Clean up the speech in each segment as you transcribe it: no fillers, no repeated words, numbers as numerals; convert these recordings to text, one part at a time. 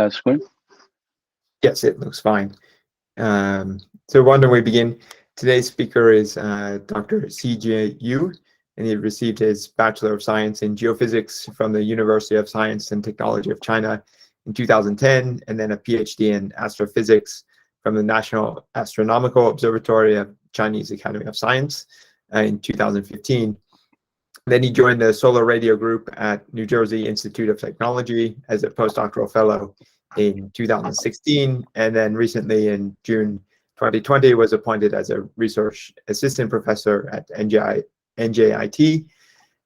screen? Yes, it looks fine. So why don't we begin? Today's speaker is Dr. CJ Yu, and he received his Bachelor of Science in Geophysics from the University of Science and Technology of China in 2010, and then a PhD in Astrophysics from the National Astronomical Observatory of Chinese Academy of Science in 2015. Then he joined the Solar Radio Group at New Jersey Institute of Technology as a postdoctoral fellow in 2016, and then recently in June 2020 was appointed as a research assistant professor at NJIT.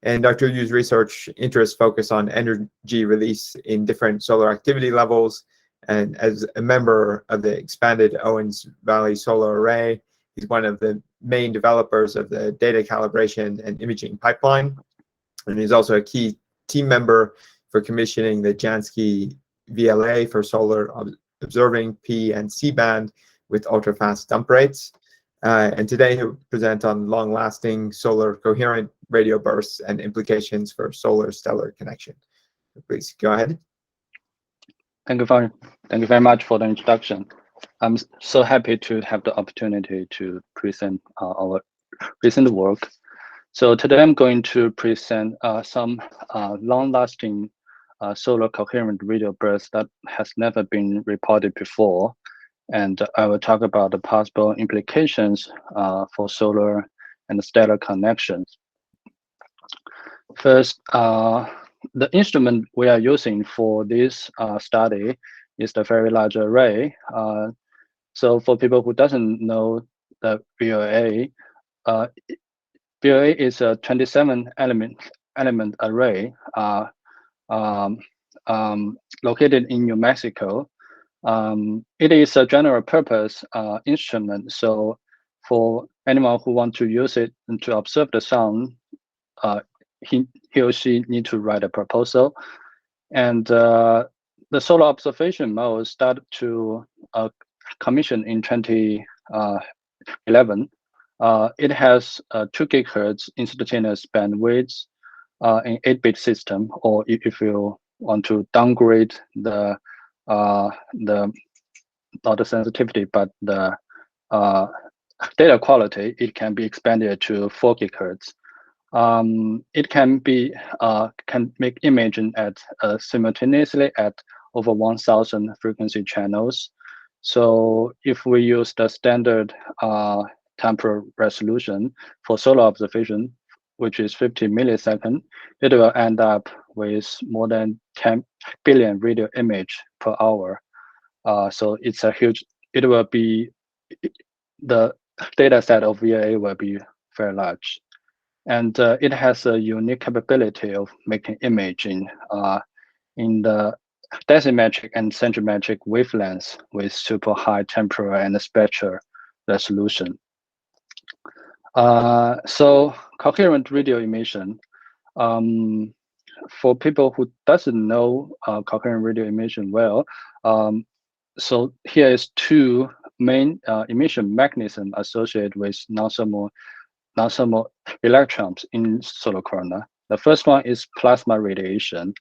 And Dr. Yu's research interests focus on energy release in different solar activity levels. And as a member of the expanded Owens Valley Solar Array, he's one of the main developers of the data calibration and imaging pipeline. And he's also a key team member for commissioning the Jansky VLA for solar observing P and C band with ultra-fast dump rates. And today he'll present on long-lasting solar coherent radio bursts and implications for solar-stellar connection. Please go ahead. Thank you very much for the introduction. I'm so happy to have the opportunity to present our recent work. So today I'm going to present some long-lasting solar coherent radio bursts that has never been reported before. And I will talk about the possible implications for solar and stellar connections. First, the instrument we are using for this study is the Very Large Array. So for people who doesn't know the VOA, VOA is a 27 element array located in New Mexico. It is a general purpose instrument. So for anyone who wants to use it to observe the sun, he or she need to write a proposal. And the solar observation mode started to commission in 2011. It has 2 GHz instantaneous bandwidth in 8-bit system, or if you want to downgrade the not the sensitivity but the data quality, it can be expanded to 4 GHz. It can make imaging at simultaneously at over 1,000 frequency channels. So if we use the standard temporal resolution for solar observation, which is 50 milliseconds, it will end up with more than 10 billion radio image per hour. So it's a huge, it will be, the data set of VLA will be very large. And it has a unique capability of making imaging in the decimetric and centimetric wavelengths with super high temporal and spectral resolution. So coherent radio emission, for people who doesn't know coherent radio emission well, so here is 2 main emission mechanisms associated with non-thermal electrons in solar corona. The first one is plasma radiation.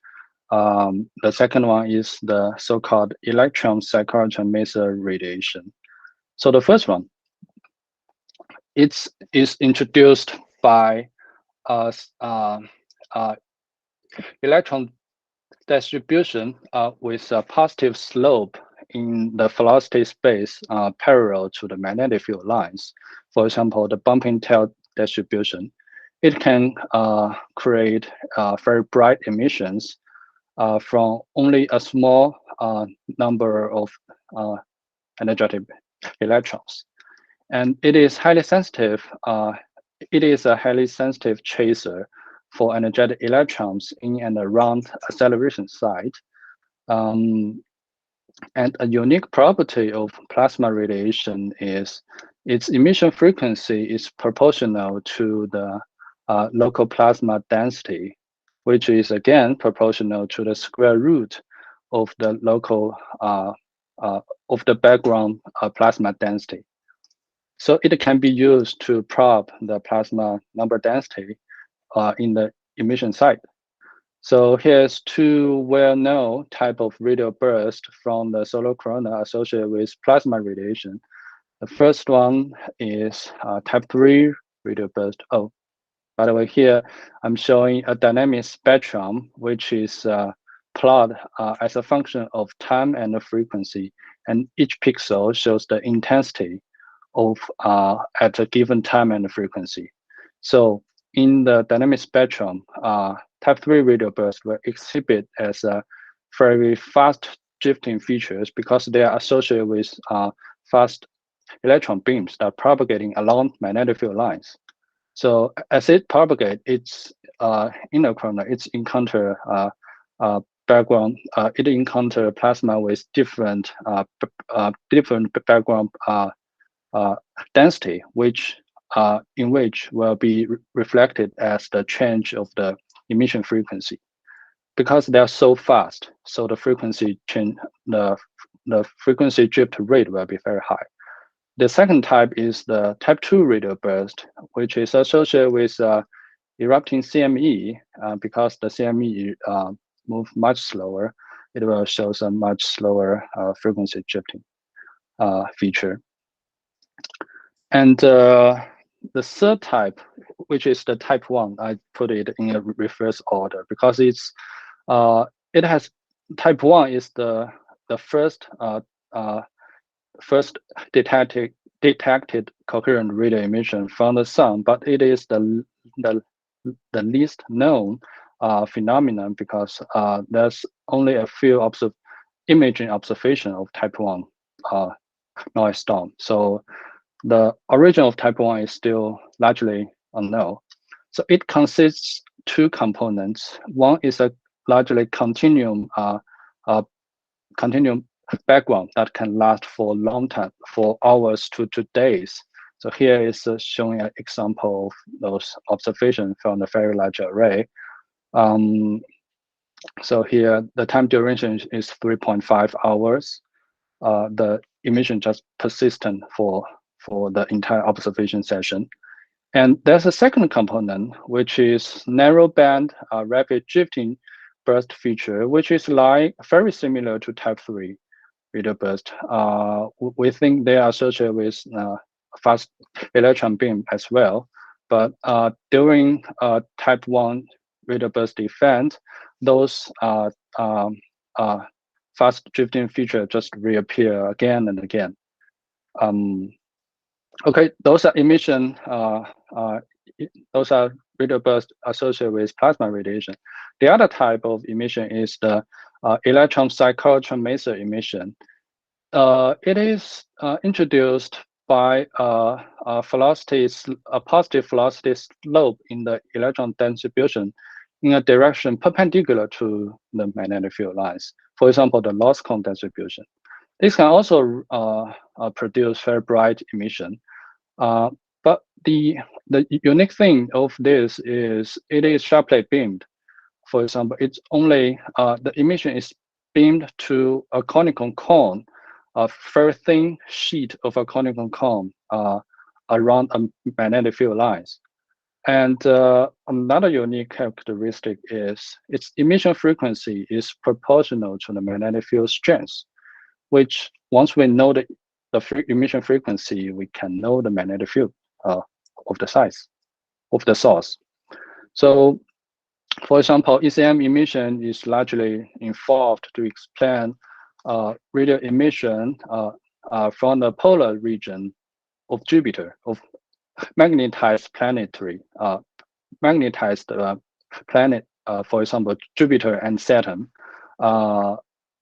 The second one is the so-called electron cyclotron maser radiation. So the first one, it is introduced by electron distribution with a positive slope in the velocity space parallel to the magnetic field lines. For example, the bumping tail distribution. It can create very bright emissions from only a small number of energetic electrons. And it is highly sensitive. It is a highly sensitive chaser for energetic electrons in and around acceleration site. And a unique property of plasma radiation is its emission frequency is proportional to the local plasma density, which is again proportional to the square root of the local of the background plasma density. So it can be used to probe the plasma number density in the emission site. So here's two well-known type of radio burst from the solar corona associated with plasma radiation. The first one is type 3 radio burst. Oh, by the way, here I'm showing a dynamic spectrum, which is plotted as a function of time and the frequency, and each pixel shows the intensity of at a given time and frequency. So in the dynamic spectrum, type 3 radio bursts will exhibit as a very fast drifting features because they are associated with fast electron beams that are propagating along magnetic field lines. So as it propagates, its inner corona, it's encounter background. It encounter plasma with different background density, which in which will be reflected as the change of the emission frequency. Because they are so fast, so the frequency change, the frequency drift rate will be very high. The second type is the type 2 radio burst, which is associated with erupting CME. Because the CME move much slower, it will show a much slower frequency drifting feature. And the third type, which is the type 1, I put it in a reverse order because it's it has type 1 is the first first detected coherent radio emission from the sun, but it is the least known phenomenon because there's only a few imaging observation of type 1 noise storm. So the origin of type 1 is still largely unknown. So it consists two components. One is a largely continuum continuum background that can last for a long time, for hours to days. So here is showing an example of those observations from the very large array. So here the time duration is 3.5 hours. The emission just persistent for the entire observation session. And there's a second component, which is narrow band rapid drifting burst feature, which is like very similar to type 3 radio burst. We think they are associated with fast electron beam as well. But during type 1 radio burst event, those fast drifting feature just reappear again and again. Okay, those are emission. Those are radio bursts associated with plasma radiation. The other type of emission is the electron cyclotron maser emission. It is introduced by a positive velocity slope in the electron distribution in a direction perpendicular to the magnetic field lines. For example, the loss cone distribution. This can also produce very bright emission. But the unique thing of this is it is sharply beamed. For example, it's only the emission is beamed to a conical cone, a very thin sheet of a conical cone around a magnetic field lines. And another unique characteristic is its emission frequency is proportional to the magnetic field strength, which once we know the emission frequency, we can know the magnetic field of the size of the source. So, for example, ECM emission is largely involved to explain radio emission from the polar region of Jupiter, of magnetized planetary, magnetized planet, for example, Jupiter and Saturn.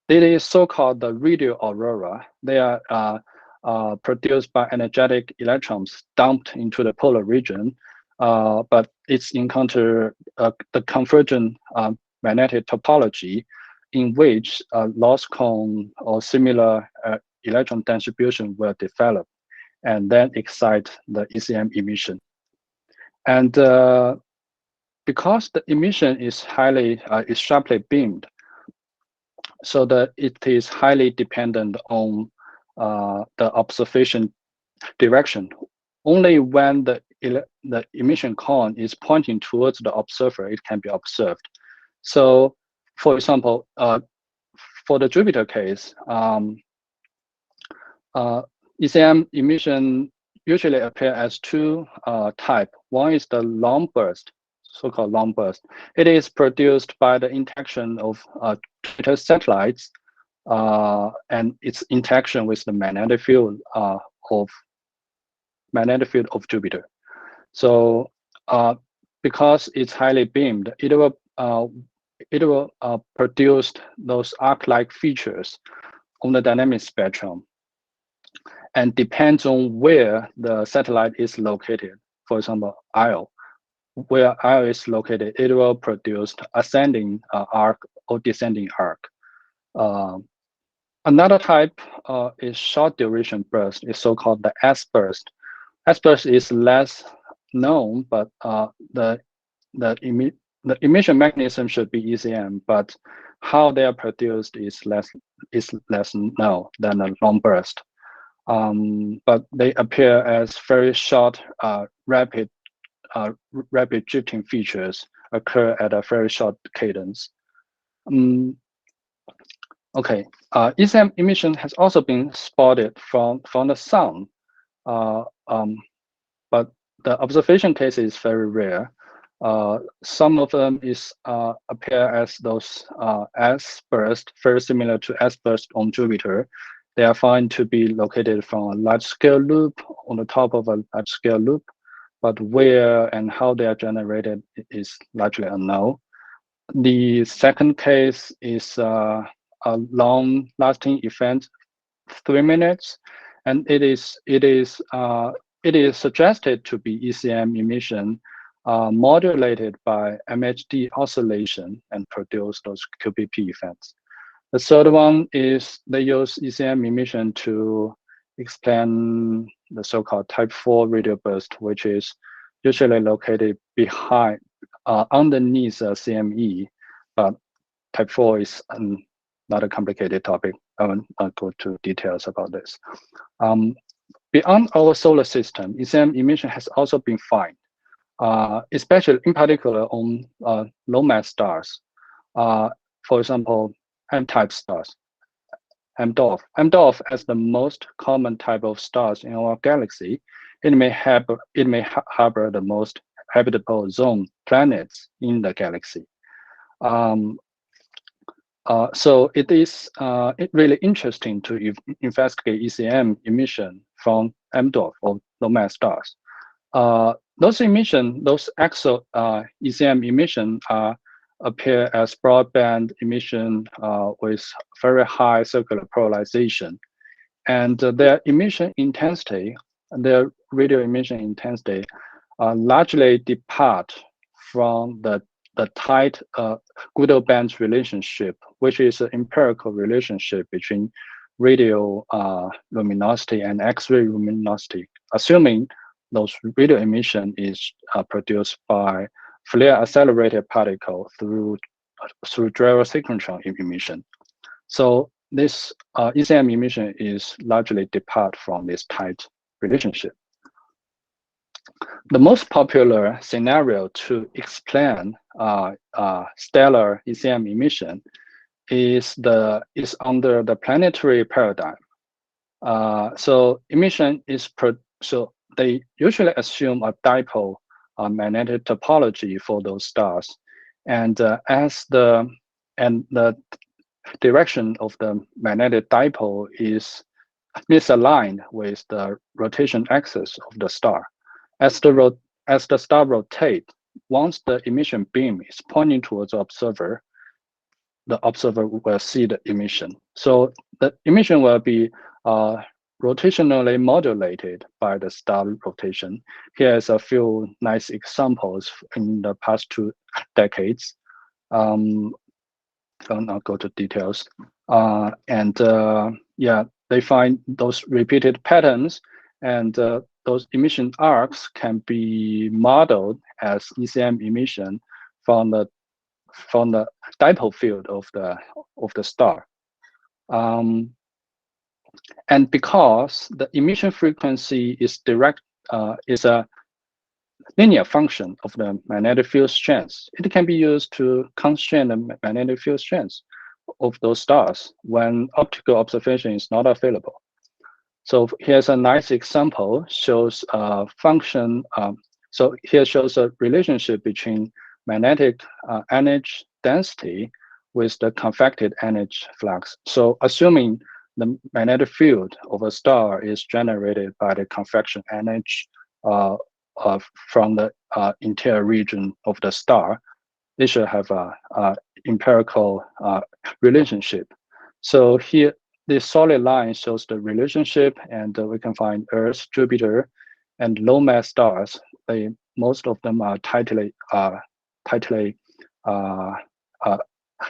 It is so-called the radio aurora. They are produced by energetic electrons dumped into the polar region, but it's encounter the convergent magnetic topology in which loss cone or similar electron distribution will develop and then excite the ECM emission. And because the emission is is sharply beamed, so that it is highly dependent on the observation direction. Only when the emission cone is pointing towards the observer, it can be observed. So, for example, for the Jupiter case, ECM emission usually appear as two types. One is the long burst, so-called long burst. It is produced by the interaction of Jupiter satellites and its interaction with the magnetic field of Jupiter. So because it's highly beamed, it will produce those arc-like features on the dynamic spectrum, and depends on where the satellite is located. For example, Io, where Io is located, it will produce ascending arc or descending arc. Another type is short duration burst, is so-called the S burst. S burst is less known, but the emission mechanism should be ECM, but how they are produced is less known than a long burst. But they appear as very short, rapid drifting features occur at a very short cadence. Okay, ECM emission has also been spotted from the sun, but the observation case is very rare. Some of them appear as those S burst, very similar to S burst on Jupiter. They are found to be located from a large-scale loop on the top of a large-scale loop, but where and how they are generated is largely unknown. The second case is a long-lasting event, 3 minutes, and it is suggested to be ECM emission modulated by MHD oscillation and produce those QPP events. The third one is they use ECM emission to explain the so-called type 4 radio burst, which is usually located behind, underneath CME, but type 4 is not a complicated topic. I will not go to details about this. Beyond our solar system, ECM emission has also been found, especially in particular on low mass stars. For example, M-type stars, M-dwarf. M-dwarf as the most common type of stars in our galaxy, it may harbor the most habitable zone planets in the galaxy. So it is really interesting to investigate ECM emission from M-dwarf or low mass stars. Those exo ECM emission appear as broadband emission with very high circular polarization, and their emission intensity, their radio emission intensity, largely depart from the tight Goodell-Benz relationship, which is an empirical relationship between radio luminosity and X-ray luminosity, assuming those radio emission is produced by flare-accelerated particle through Dreyer synchrotron emission. So this ECM emission is largely depart from this tight relationship. The most popular scenario to explain stellar ECM emission is under the planetary paradigm. So emission is so they usually assume a dipole magnetic topology for those stars, and as the direction of the magnetic dipole is misaligned with the rotation axis of the star. As the star rotates, once the emission beam is pointing towards the observer will see the emission. So the emission will be rotationally modulated by the star rotation. Here's a few nice examples in the past 2 decades. I'll not go to details. Yeah, they find those repeated patterns, and those emission arcs can be modeled as ECM emission from the dipole field of the star. And because the emission frequency is linear function of the magnetic field strength. It can be used to constrain the magnetic field strength of those stars when optical observation is not available. So here's a nice example, shows a function. So here shows a relationship between magnetic energy density with the convected energy flux. So assuming the magnetic field of a star is generated by the convection energy from the interior region of the star, they should have a empirical relationship. So here, this solid line shows the relationship, and we can find Earth, Jupiter, and low mass stars. Most of them are tightly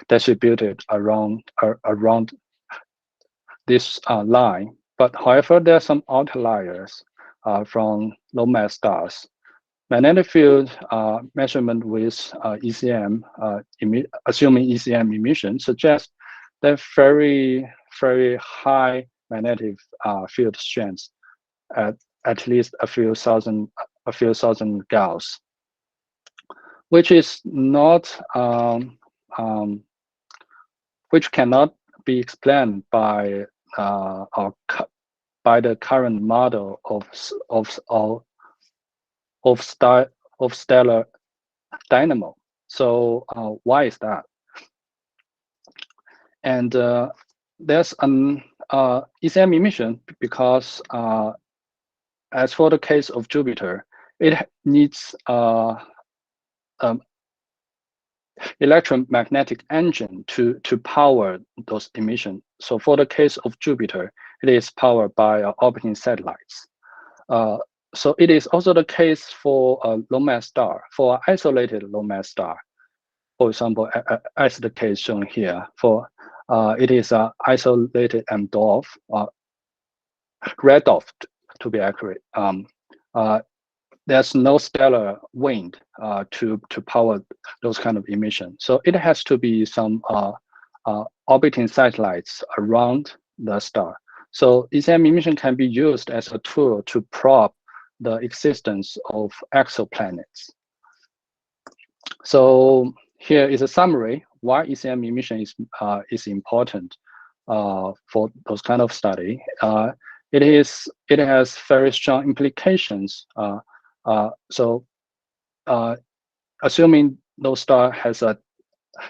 distributed around this line. But however, there are some outliers from low mass stars. Magnetic field measurement with ECM, assuming ECM emission, suggests that very high magnetic field strength at least a few thousand Gauss, which is not which cannot be explained by the current model of stellar dynamo. So why is that? And there's an ECM emission because as for the case of Jupiter, it needs electromagnetic engine to power those emissions. So for the case of Jupiter, it is powered by orbiting satellites. So it is also the case for a low mass star, for an isolated low mass star. For example, as the case shown here, for it is an isolated M dwarf, red dwarf to be accurate. There's no stellar wind to power those kind of emissions. So it has to be some orbiting satellites around the star. So ECM emission can be used as a tool to probe the existence of exoplanets. So here is a summary why ECM emission is important for those kind of study. It has very strong implications. So assuming those star has a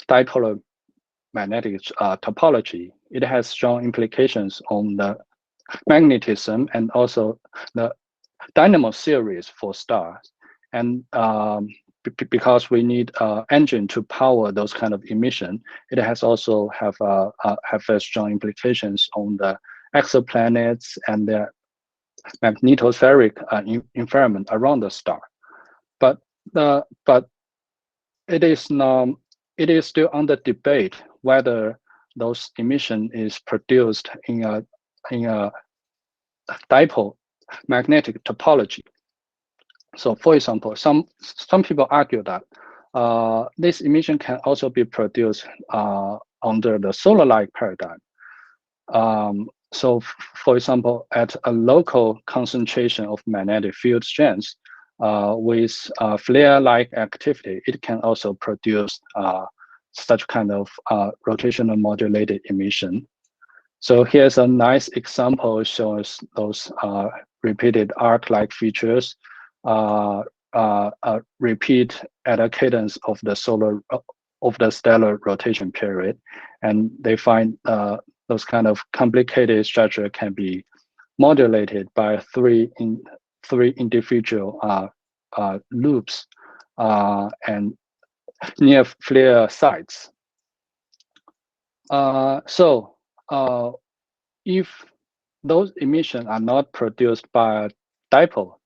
dipolar magnetic topology, it has strong implications on the magnetism and also the dynamo series for stars. And because we need engine to power those kind of emission, it has also have very strong implications on the exoplanets and the magnetospheric environment around the star. But it is still under debate whether those emission is produced in a dipole magnetic topology. So for example, some people argue that this emission can also be produced under the solar-like paradigm. So for example, at a local concentration of magnetic field strength with flare-like activity, it can also produce such kind of rotational modulated emission. So here's a nice example, shows those repeated arc-like features repeat at a cadence of the stellar rotation period, and they find those kind of complicated structure can be modulated by three individual loops and near flare sites. So if those emissions are not produced by a dipole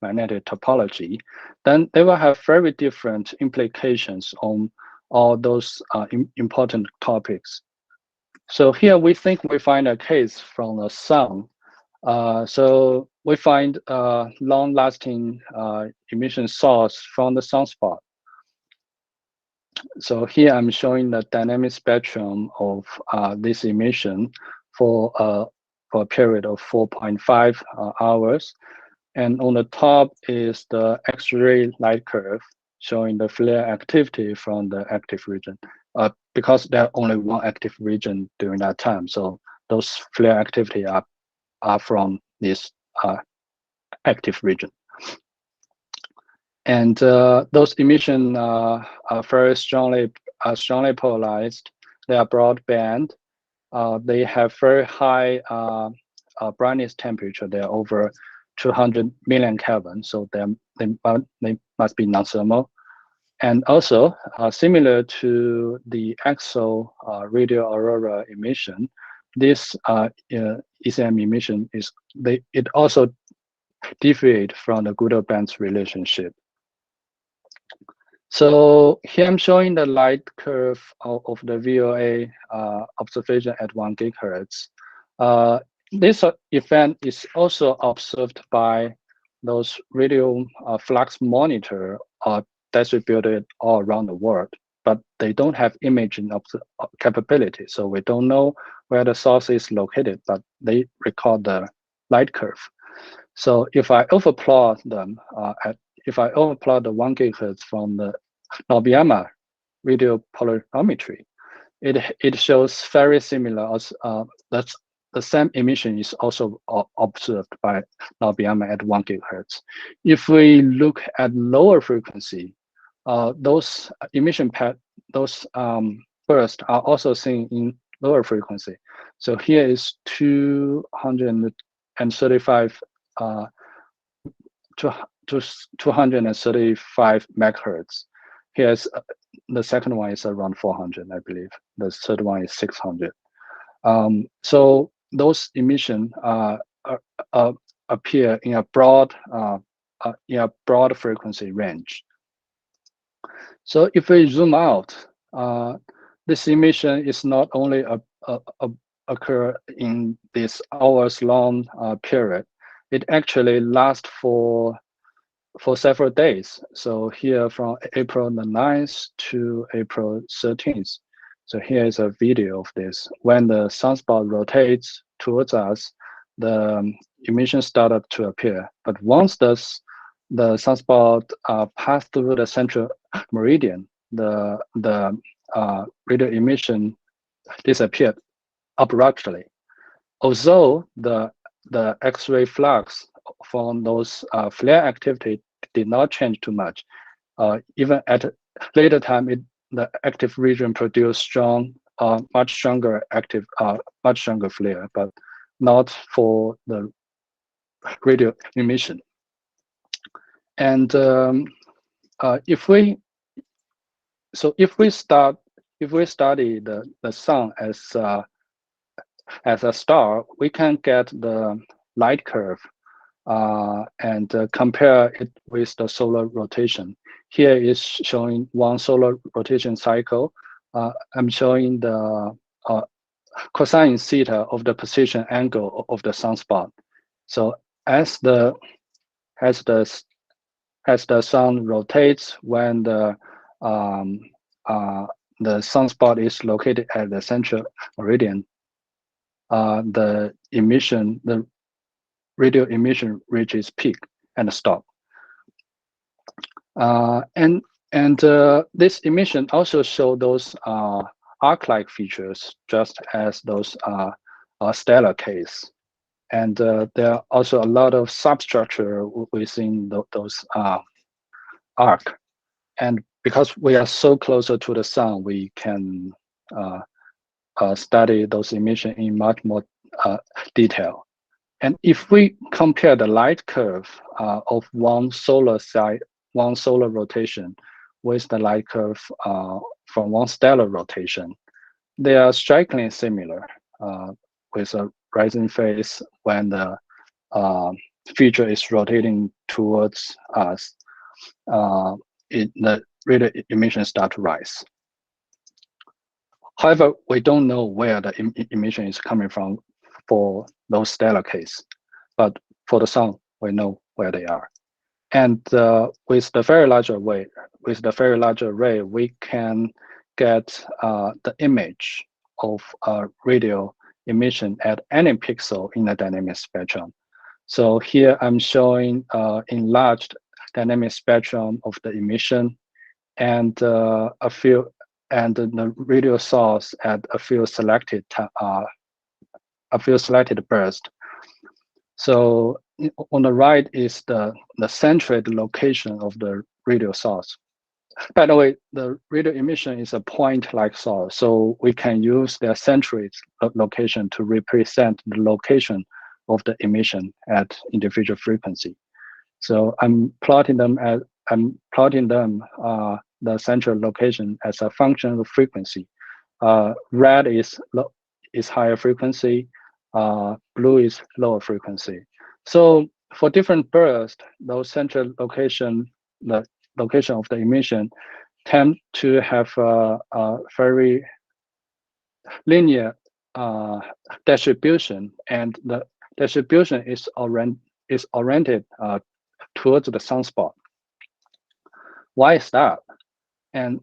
magnetic topology, then they will have very different implications on all those important topics. So here we think we find a case from the sun. So we find a long-lasting emission source from the sunspot. So here I'm showing the dynamic spectrum of this emission for a period of 4.5 hours. And on the top is the X-ray light curve showing the flare activity from the active region. Because there are only one active region during that time, so those flare activity are from this active region. And those emissions are very strongly polarized. They are broadband. They have very high brightness temperature. They are over 200 million Kelvin, so they must be non-thermal. And also, similar to the exo radio aurora emission, this ECM emission it also deviate from the Goodell-Benz relationship. So here I'm showing the light curve of the VOA observation at 1 gigahertz. This event is also observed by those radio flux monitor distributed all around the world, but they don't have imaging capability. So we don't know where the source is located, but they record the light curve. So if I overplot them, if I overplot the 1 gigahertz from the Nobium radio polarimetry, it shows very similar. That's the same emission is also observed by Nobium at 1 gigahertz. If we look at lower frequency, those emission bursts are also seen in lower frequency. So here is 235 megahertz. Here's the second one is around 400, I believe. The third one is 600. So those emissions appear in a broad frequency range. So if we zoom out, this emission is not only occur in this hours-long period. It actually lasts for several days. So here from April the 9th to April 13th. So here is a video of this. When the sunspot rotates towards us, the emission started to appear. But once the sunspot passed through the central meridian, the radio emission disappeared abruptly. Although the X-ray flux from those flare activity did not change too much. Even at a later time, the active region produced much stronger flare, but not for the radio emission. And if we study the sun as a star, we can get the light curve and compare it with the solar rotation. Here is showing one solar rotation cycle. I'm showing the cosine theta of the position angle of the sunspot. So as the sun rotates, when the sunspot is located at the central meridian, the radio emission reaches peak and stop. This emission also show those arc-like features, just as those stellar case. And there are also a lot of substructure within those arc. And because we are so closer to the sun, we can study those emissions in much more detail. And if we compare the light curve of one solar rotation with the light curve from one stellar rotation, they are strikingly similar, with a rising phase when the feature is rotating towards us. The radio emissions start to rise. However, we don't know where the emission is coming from for those stellar case, but for the sun, we know where they are. And with the very large array, we can get the image of radio emission at any pixel in the dynamic spectrum. So here I'm showing enlarged dynamic spectrum of the emission and the radio source at a few selected bursts. So on the right is the centroid location of the radio source. By the way, the radio emission is a point-like source, so we can use their centroid location to represent the location of the emission at individual frequency. So I'm plotting them the central location as a function of frequency. Red is higher frequency, blue is lower frequency. So for different bursts, those central location, the location of the emission, tend to have a very linear distribution, and the distribution is oriented towards the sunspot. Why is that? And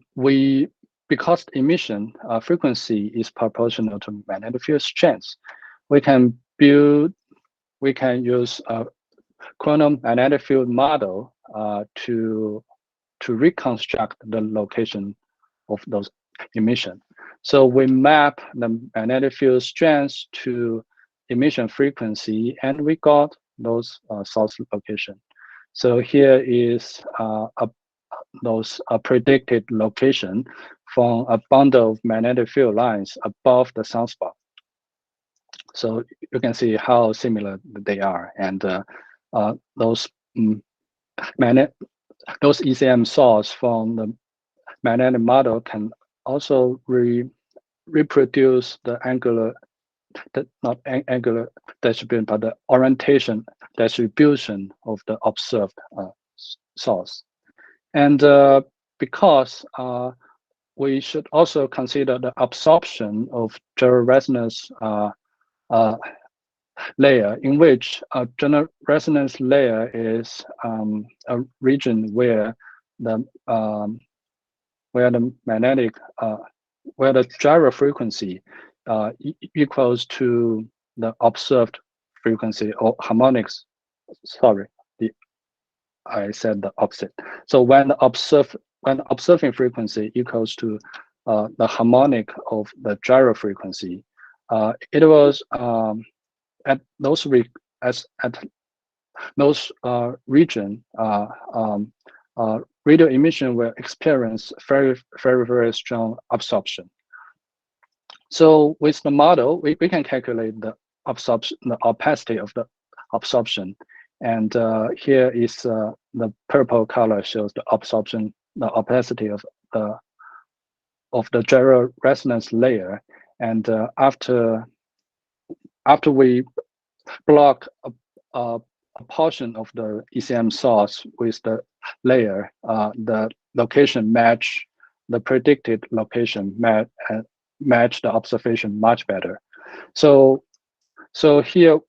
because emission frequency is proportional to magnetic field strength, we can use a quantum magnetic field model to reconstruct the location of those emission. So we map the magnetic field strength to emission frequency, and we got those source location. So here is those predicted location from a bundle of magnetic field lines above the sunspot. So you can see how similar they are, and those ECM source from the magnetic model can also reproduce the angular, not angular distribution, but the orientation distribution of the observed source. And because we should also consider the absorption of general resonance layer, in which a general resonance layer is a region where the magnetic where the gyro frequency equals to the observed frequency or harmonics. Sorry, I said the opposite. So when the observing frequency equals to the harmonic of the gyro frequency, it was at those region, radio emission will experience very strong absorption. So with the model, we can calculate the absorption, the opacity of the absorption. And here is the purple color shows the absorption, the opacity of the gyro resonance layer. And after we block a portion of the ECM source with the layer, the location match the predicted location match the observation much better. So here,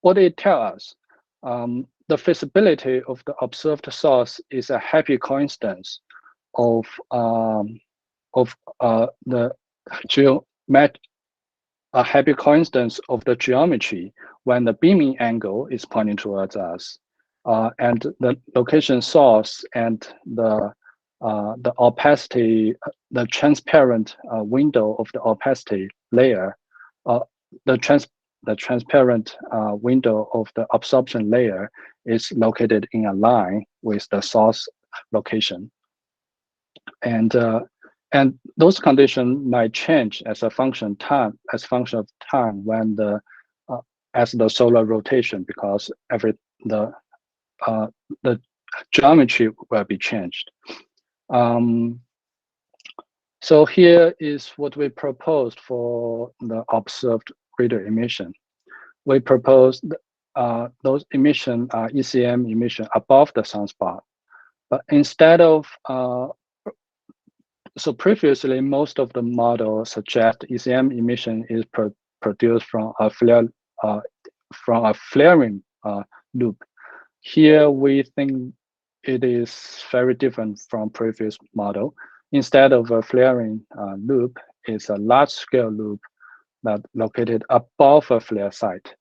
what it tells us, the feasibility of the observed source is a happy coincidence of the a happy coincidence of the geometry when the beaming angle is pointing towards us, and the location source and the opacity, the transparent window of the opacity layer, the transparent window of the absorption layer is located in a line with the source location, and those conditions might change as a function of time when as the solar rotation, because the geometry will be changed. So here is what we proposed for the observed radio emission. We proposed those emission ECM emission above the sunspot, but instead of so previously, most of the models suggest ECM emission is produced from a flaring loop. Here, we think it is very different from previous model. Instead of a flaring loop, it's a large-scale loop that located above a flare site.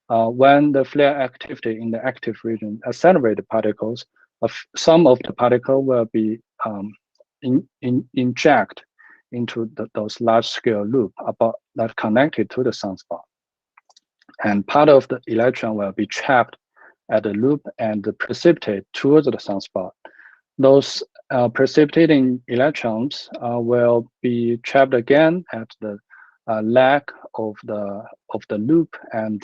when the flare activity in the active region accelerates particles, some of the particle will be inject into those large-scale loop that connected to the sunspot. And part of the electron will be trapped at the loop and precipitate towards the sunspot. Those precipitating electrons will be trapped again at the leg of the loop, and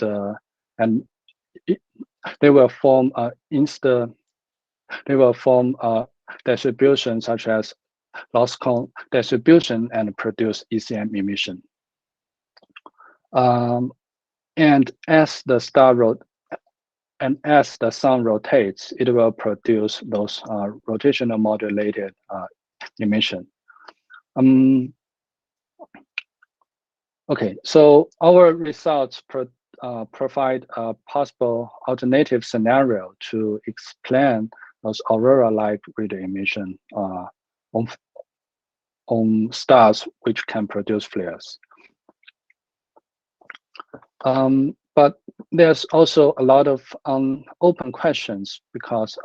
they will form distribution such as loss cone distribution and produce ECM emission. And as the sun rotates, it will produce those rotational modulated emission. Okay, so our results provide a possible alternative scenario to explain those aurora-like radio emission on stars which can produce flares. But there's also a lot of open questions because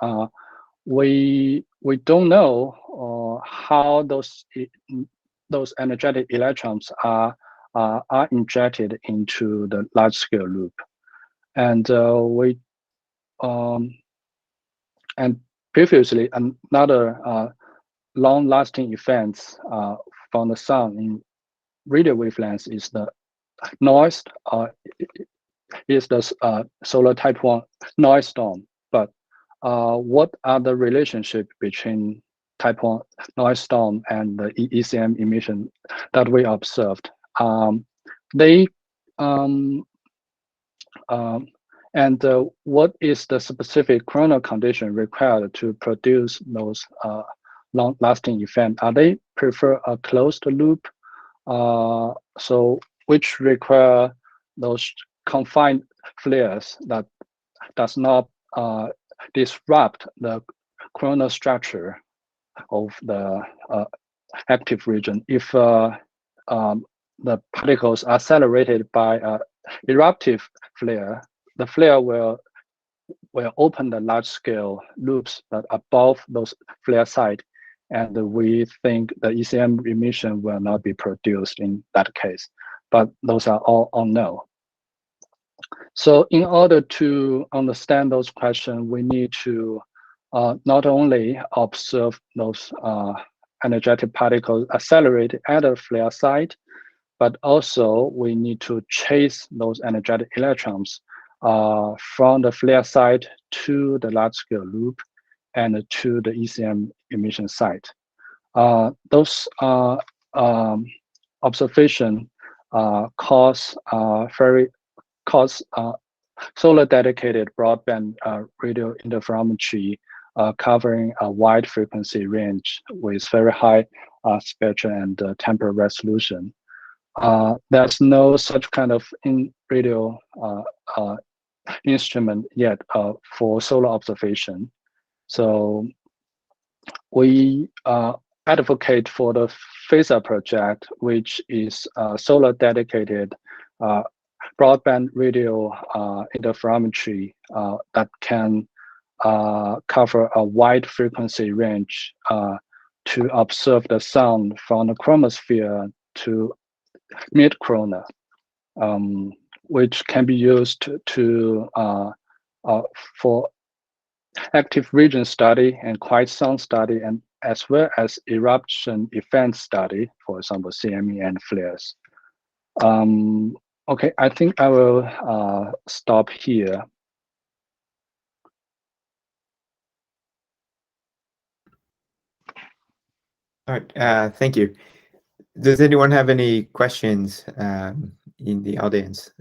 we don't know how those energetic electrons are injected into the large-scale loop, and and previously another long-lasting events from the sun in radio wavelengths is the noise, is the solar type 1 noise storm. But what are the relationship between type 1 noise storm and the ECM emission that we observed? What is the specific coronal condition required to produce those long-lasting events? Are they prefer a closed loop, so which require those confined flares that does not disrupt the coronal structure of the active region? If the particles are accelerated by an eruptive flare, the flare will open the large-scale loops that above those flare site, and we think the ECM emission will not be produced in that case. But those are all unknown. So in order to understand those questions, we need to not only observe those energetic particles accelerated at the flare site, but also we need to chase those energetic electrons from the flare site to the large-scale loop and to the ECM emission site. Those observations cause solar dedicated broadband radio interferometry covering a wide frequency range with very high spectral and temporal resolution. There's no such kind of radio instrument yet for solar observation. So we advocate for the PHASA project, which is a solar dedicated broadband radio interferometry that can cover a wide frequency range to observe the sun from the chromosphere to mid-corona, which can be used to for active region study and quiet sun study, and as well as eruption event study, for example, CME and flares. Okay, I think I will stop here. All right, thank you. Does anyone have any questions in the audience?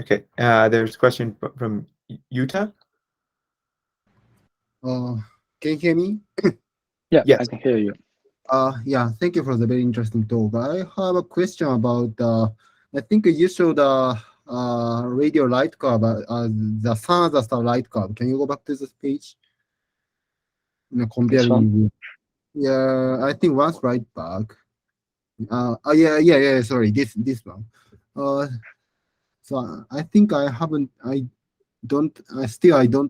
Okay, there's a question from Utah. Can you hear me? Yeah, yes. I can hear you. Yeah, thank you for the very interesting talk. I have a question about, I think you showed the radio light curve, the sun as a star light curve. Can you go back to this page? This one. Comparing with, yeah, I think once right back. Yeah, sorry, this one. Uh, so I think I don't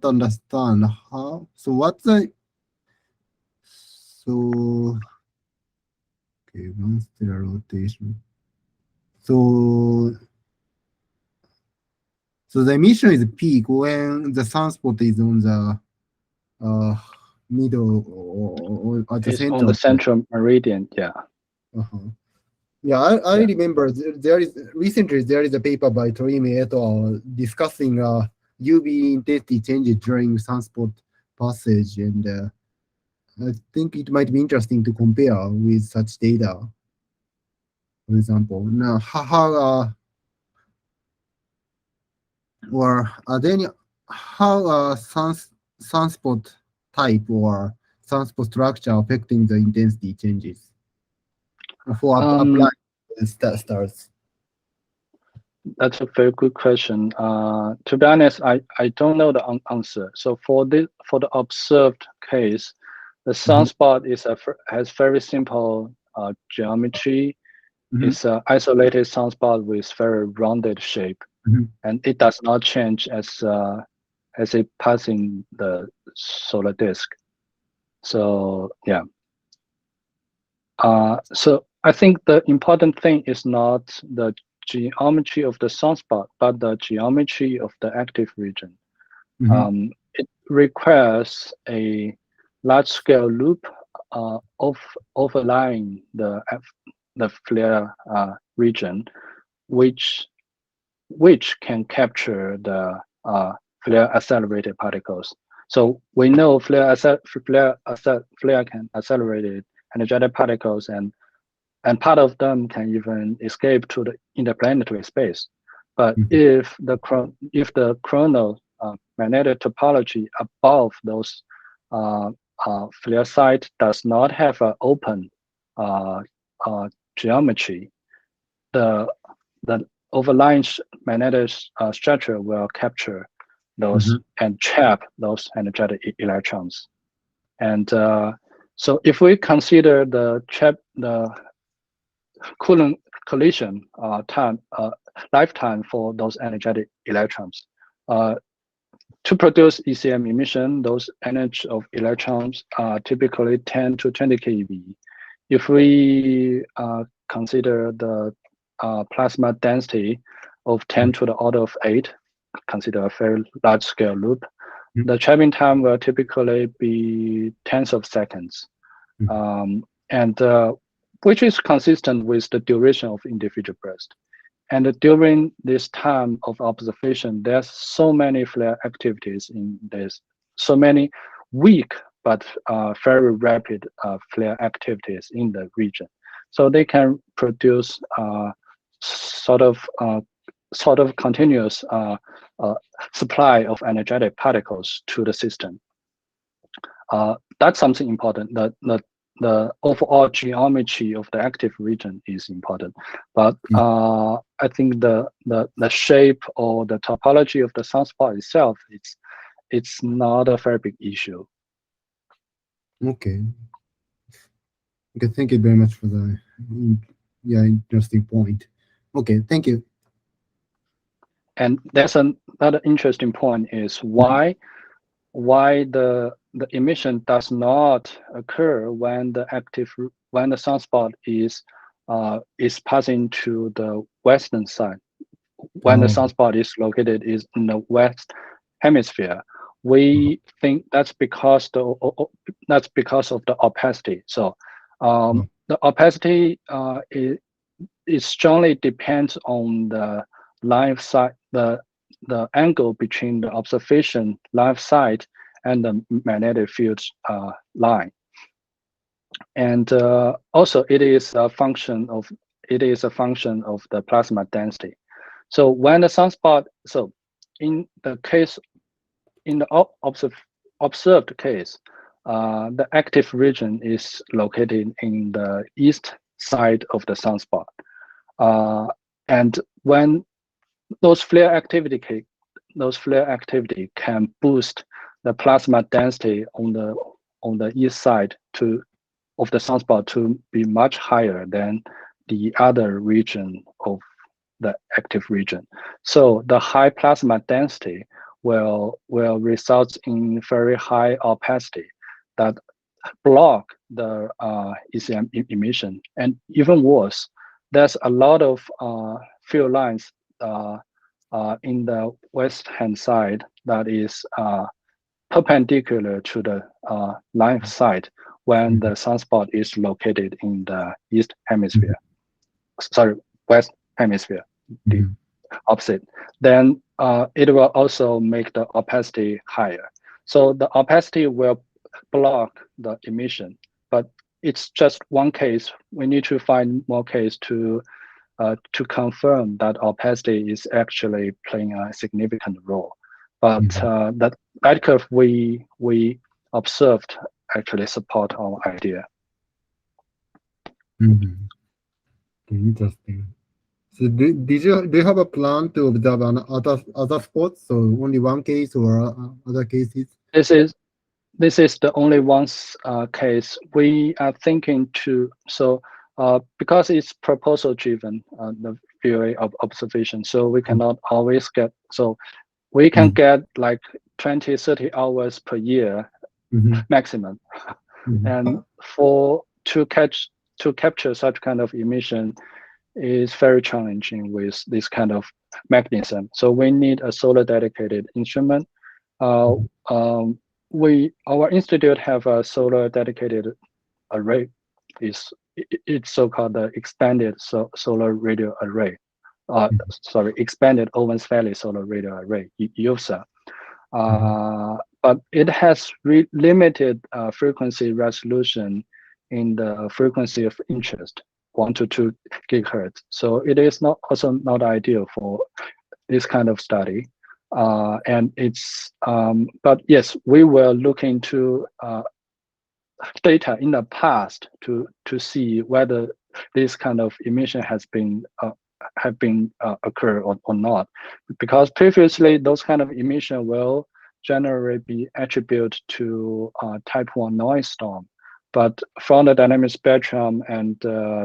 understand how. So what's the, so, okay, one stellar rotation. So, so the emission is peak when the sunspot is on the uh, middle or at the It's center on the of the. central meridian. Yeah. Uh-huh. Yeah, I Yeah. remember there is recently there is a paper by Torimi et al. Discussing UV intensity changes during sunspot passage, and I think it might be interesting to compare with such data. For example, now or are there any how sunspot type or sunspot structure affecting the intensity changes for Um, applying stars? that's a very good question. To be honest, I don't know the answer. So for the observed case, the Mhm, sunspot has very simple geometry. mhm, It's an isolated sunspot with very rounded shape, mhm, and it does not change as it passing the solar disk. So yeah. So I think the important thing is not the geometry of the sunspot, but the geometry of the active region. mhm, It requires a large-scale loop of overlying the flare region, which which can capture the flare accelerated particles. So we know flare can accelerate energetic particles, and part of them can even escape to the interplanetary space. But mhm, if the coronal magnetic topology above those flare site does not have an open uh, geometry, the the overlying magnetic structure will capture those mhm, and trap those energetic electrons. And so if we consider the Coulomb collision lifetime for those energetic electrons. Uh, to produce ECM emission, those energy of electrons are typically 10 to 20 keV. If we consider the plasma density of 10 to the order of 8, consider a very large scale loop, mhm, the trapping time will typically be tens of seconds. mhm, And which is consistent with the duration of individual burst. And during this time of observation, there's so many flare activities in this, so many weak but very rapid flare activities in the region. So they can produce sort of uh, sort of continuous uh, supply of energetic particles to the system. That's something important. The overall geometry of the active region is important, but mhm. I think the shape or the topology of the sunspot itself, it's not a very big issue. Okay. Okay. Thank you very much for the yeah interesting point. Okay. Thank you. And there's another interesting point is why the emission does not occur when when the sunspot is passing to the western side, when the Oh. sunspot is located is in the west hemisphere. We think that's because of the opacity. So the opacity it strongly depends on the live site, the angle between the observation live site and the magnetic field line. And also it is a function of the plasma density. So when the sunspot, in the observed case, the active region is located in the east side of the sunspot. And when those flare activity can boost the plasma density on the east side of the sunspot to be much higher than the other region of the active region. So the high plasma density will result in very high opacity that block the ECM emission. And even worse, there's a lot of field lines in the west-hand side that is perpendicular to the line of sight when the sunspot is located in the east hemisphere. Sorry, west hemisphere, the opposite. Then it will also make the opacity higher. So the opacity will block the emission, but it's just one case. We need to find more cases to confirm that opacity is actually playing a significant role. But that light curve we observed actually support our idea. Interesting. So do you have a plan to observe other spots? So only one case or other cases? This is the only one case we are thinking to. So because it's proposal driven, the VOA observation, so we cannot always get. So we can get like 20, 30 hours per year maximum, and to capture such kind of emission is very challenging with this kind of mechanism. So we need a solar dedicated instrument. Our institute have a solar dedicated array. It's so-called the expanded solar radio array. Expanded Owens Valley Solar Radio Array, EOSA. But it has limited frequency resolution in the frequency of interest, 1 to 2 gigahertz. So it is also not ideal for this kind of study. And it's, but yes, we will look into data in the past to see whether this kind of emission have been occur or not, because previously those kind of emission will generally be attributed to type 1 noise storm. But from the dynamic spectrum and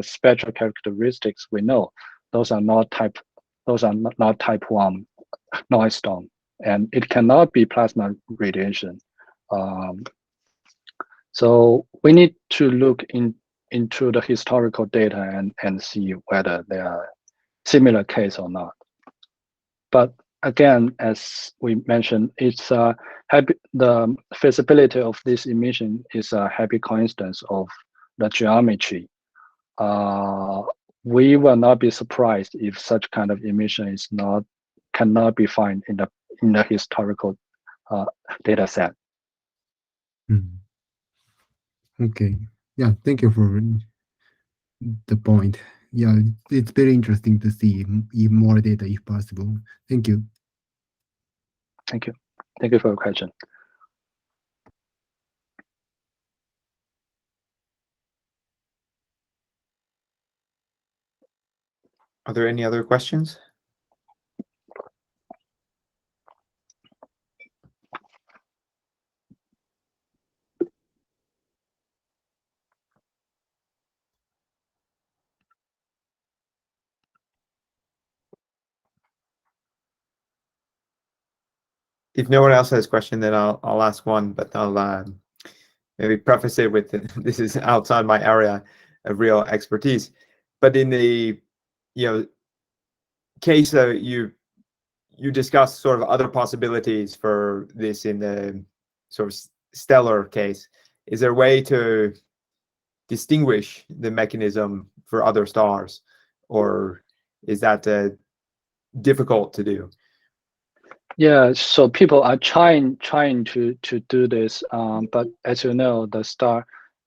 spectral characteristics, we know those are not type 1 noise storm, and it cannot be plasma radiation. So we need to look into the historical data and see whether there are similar case or not. But again, as we mentioned, it's the feasibility of this emission is a happy coincidence of the geometry. We will not be surprised if such kind of emission cannot be found in the historical data set. Okay. Yeah, thank you for the point. Yeah, it's very interesting to see even more data if possible. Thank you. Thank you. Thank you for your question. Are there any other questions? If no one else has a question, then I'll ask one, but I'll maybe preface it with this is outside my area of real expertise. But in the case that you discussed sort of other possibilities for this in the sort of stellar case, is there a way to distinguish the mechanism for other stars, or is that difficult to do? Yeah, so people are trying to do this, but as you know,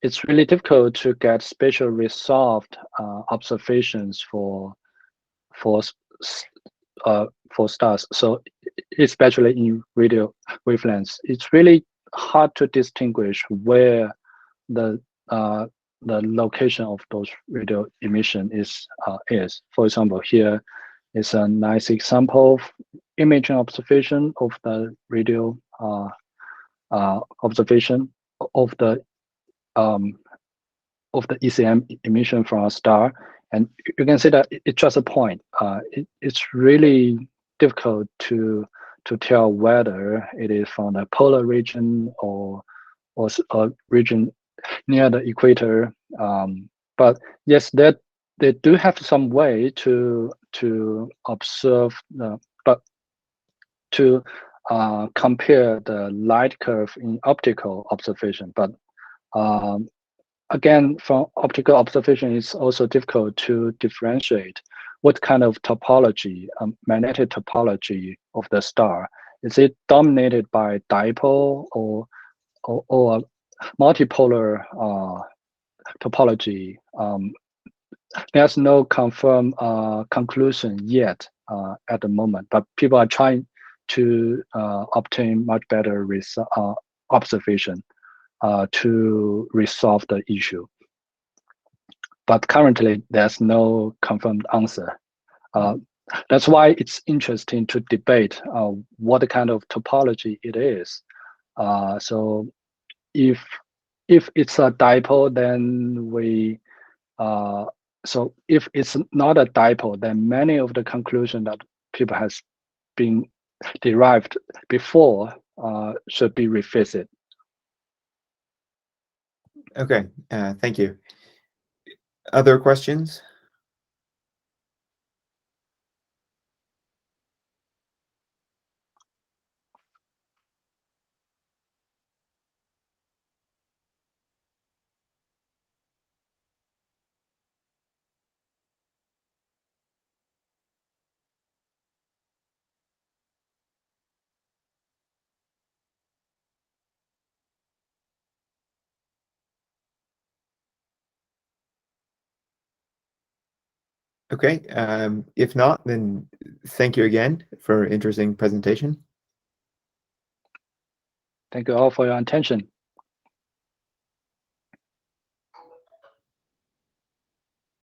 it's really difficult to get spatial resolved observations for stars. So especially in radio wavelengths, it's really hard to distinguish where the location of those radio emission is. For example, here is a nice example of imaging observation of the radio observation of the ECM emission from a star, and you can see that it's just a point. It's really difficult to tell whether it is from the polar region or a region near the equator. But yes, they do have some way to observe but to compare the light curve in optical observation. But again, from optical observation, it's also difficult to differentiate what kind of topology, magnetic topology of the star. Is it dominated by dipole or multipolar topology? There's no confirmed conclusion yet at the moment, but people are trying to obtain much better observation to resolve the issue. But currently, there's no confirmed answer. That's why it's interesting to debate what kind of topology it is. So if it's a dipole, then so if it's not a dipole, then many of the conclusions that people has been derived before should be revisited. Okay, thank you. Other questions? Okay, if not, then thank you again for an interesting presentation. Thank you all for your attention.